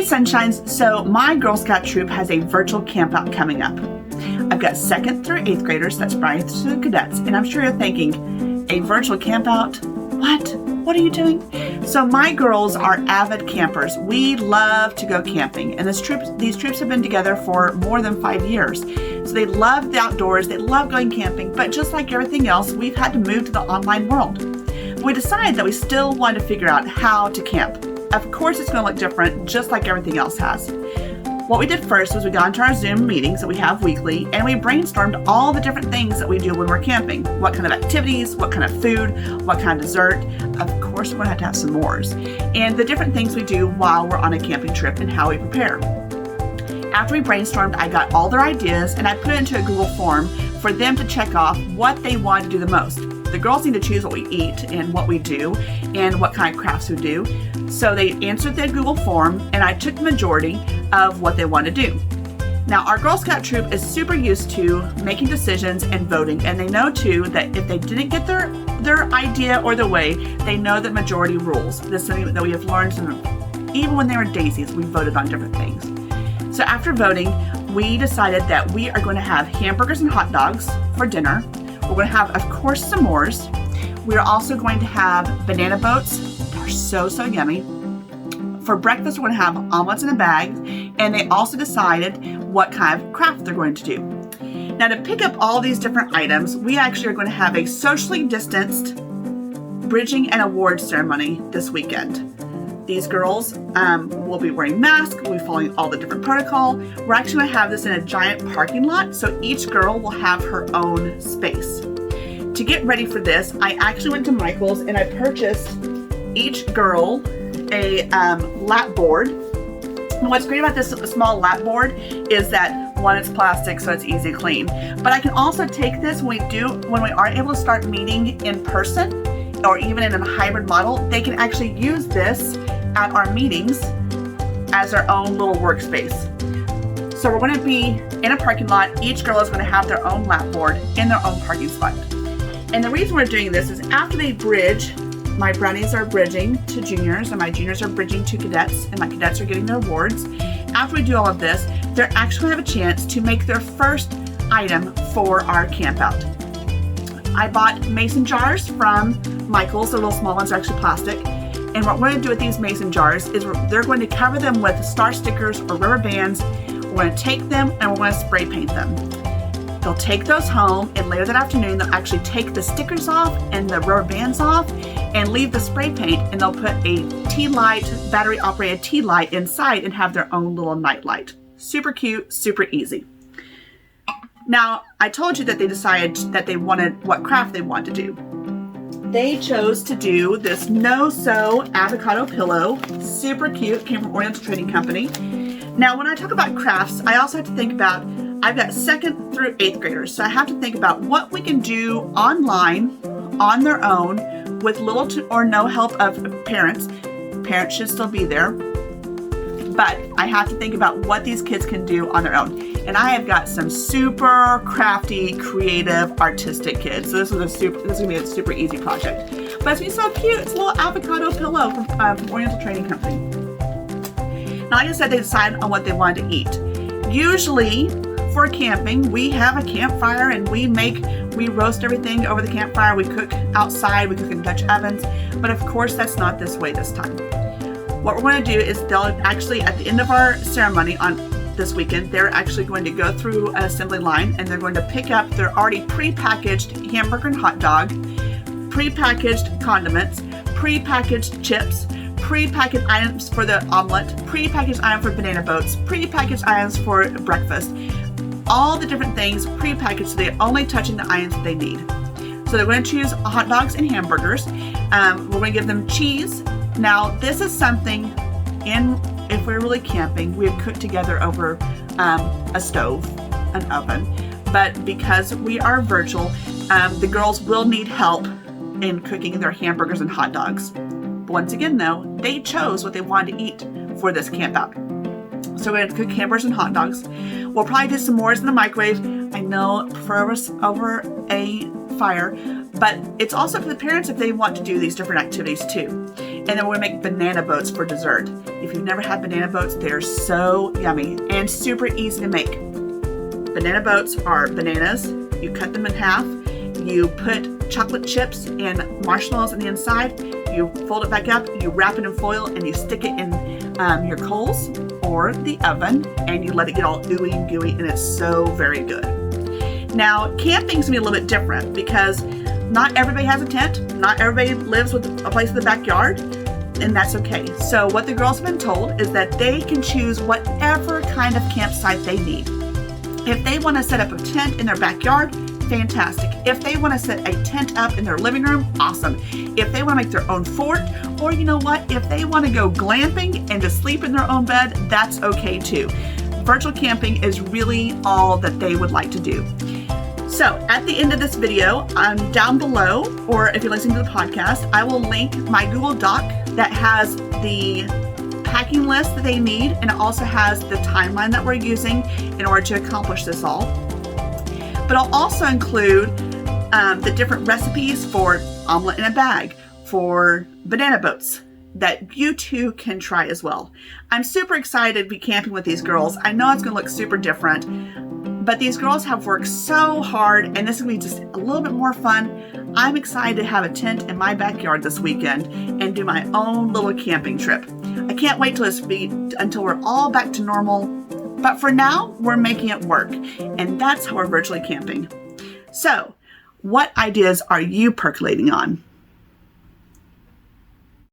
Sunshines, so my Girl Scout troop has a virtual campout coming up. I've got 2nd through 8th graders, that's Brian through cadets, and I'm sure you're thinking, a virtual campout? What? What are you doing? So my girls are avid campers. We love to go camping, and these troops have been together for more than 5 years. So they love the outdoors, they love going camping, but just like everything else, we've had to move to the online world. We decided that we still wanted to figure out how to camp. Of course, it's going to look different, just like everything else has. What we did first was we got into our Zoom meetings that we have weekly, and we brainstormed all the different things that we do when we're camping. What kind of activities, what kind of food, what kind of dessert. Of course, we're going to have some s'mores. And the different things we do while we're on a camping trip and how we prepare. After we brainstormed, I got all their ideas and I put it into a Google form for them to check off what they want to do the most. The girls need to choose what we eat and what we do and what kind of crafts we do. So they answered the Google form and I took the majority of what they want to do. Now our Girl Scout troop is super used to making decisions and voting, and they know too that if they didn't get their idea or their way, they know that majority rules. This is something that we have learned even when they were daisies, we voted on different things. So after voting, we decided that we are going to have hamburgers and hot dogs for dinner. We're going to have, of course, s'mores. We're also going to have banana boats. They're so yummy. For breakfast, we're going to have omelets in a bag, and they also decided what kind of craft they're going to do. Now, to pick up all these different items, we actually are going to have a socially distanced bridging and awards ceremony this weekend. These girls will be wearing masks, we'll be following all the different protocol. We're actually going to have this in a giant parking lot, so each girl will have her own space. To get ready for this, I actually went to Michael's and I purchased each girl a lap board. And what's great about this small lap board is that one, it's plastic, so it's easy to clean. But I can also take this when we are able to start meeting in person or even in a hybrid model, they can actually use this at our meetings as their own little workspace. So we're going to be in a parking lot. Each girl is going to have their own lap board in their own parking spot. And the reason we're doing this is after they bridge, my brownies are bridging to juniors and my juniors are bridging to cadets and my cadets are getting their awards. After we do all of this, they're actually going to have a chance to make their first item for our camp out. I bought mason jars from Michael's. The little small ones are actually plastic. And what we're going to do with these mason jars is they're going to cover them with star stickers or rubber bands. We're going to take them and we're going to spray paint them. They'll take those home, and later that afternoon they'll actually take the stickers off and the rubber bands off and leave the spray paint, and they'll put a tea light, battery operated tea light inside and have their own little night light. Super cute, super easy. Now, I told you that they decided that they wanted what craft they want to do. They chose to do this no-sew avocado pillow. Super cute, came from Oriental Trading Company. Now, when I talk about crafts, I also have to think about, I've got 2nd through 8th graders, so I have to think about what we can do online, on their own, with little to or no help of parents. Parents should still be there, but I have to think about what these kids can do on their own. And I have got some super crafty, creative, artistic kids. So this is gonna be a super easy project. But it's gonna be so cute. It's a little avocado pillow from Oriental Trading Company. Now, like I said, they decided on what they wanted to eat. Usually for camping, we have a campfire and we roast everything over the campfire. We cook outside, we cook in Dutch ovens. But of course, that's not this way this time. What we're going to do is they'll actually, at the end of our ceremony on this weekend, they're actually going to go through an assembly line and they're going to pick up their already pre-packaged hamburger and hot dog, pre-packaged condiments, pre-packaged chips, pre-packaged items for the omelet, pre-packaged items for banana boats, pre-packaged items for breakfast, all the different things pre-packaged so they're only touching the items that they need. So they're going to choose hot dogs and hamburgers. We're going to give them cheese. Now, this is something if we're really camping, we would cook together over a stove, an oven. But because we are virtual, the girls will need help in cooking their hamburgers and hot dogs. But once again, though, they chose what they wanted to eat for this camp out. So we're going to cook hamburgers and hot dogs. We'll probably do some more in the microwave. I know, prefer us over a fire, but it's also for the parents if they want to do these different activities too. And then we're gonna make banana boats for dessert. If you've never had banana boats, they're so yummy and super easy to make. Banana boats are bananas. You cut them in half. You put chocolate chips and marshmallows on the inside. You fold it back up, you wrap it in foil, and you stick it in your coals or the oven, and you let it get all ooey and gooey, and it's so very good. Now, camping's gonna be a little bit different because not everybody has a tent. Not everybody lives with a place in the backyard, and that's okay. So what the girls have been told is that they can choose whatever kind of campsite they need. If they want to set up a tent in their backyard, fantastic. If they want to set a tent up in their living room, awesome. If they want to make their own fort, or you know what, if they want to go glamping and just sleep in their own bed, that's okay too. Virtual camping is really all that they would like to do. So at the end of this video, down below, or if you're listening to the podcast, I will link my Google Doc that has the packing list that they need, and it also has the timeline that we're using in order to accomplish this all. But I'll also include the different recipes for omelet in a bag, for banana boats, that you too can try as well. I'm super excited to be camping with these girls. I know it's going to look super different, but these girls have worked so hard, and this is going to be just a little bit more fun. I'm excited to have a tent in my backyard this weekend and do my own little camping trip. I can't wait until we're all back to normal. But for now, we're making it work, and that's how we're virtually camping. So, what ideas are you percolating on?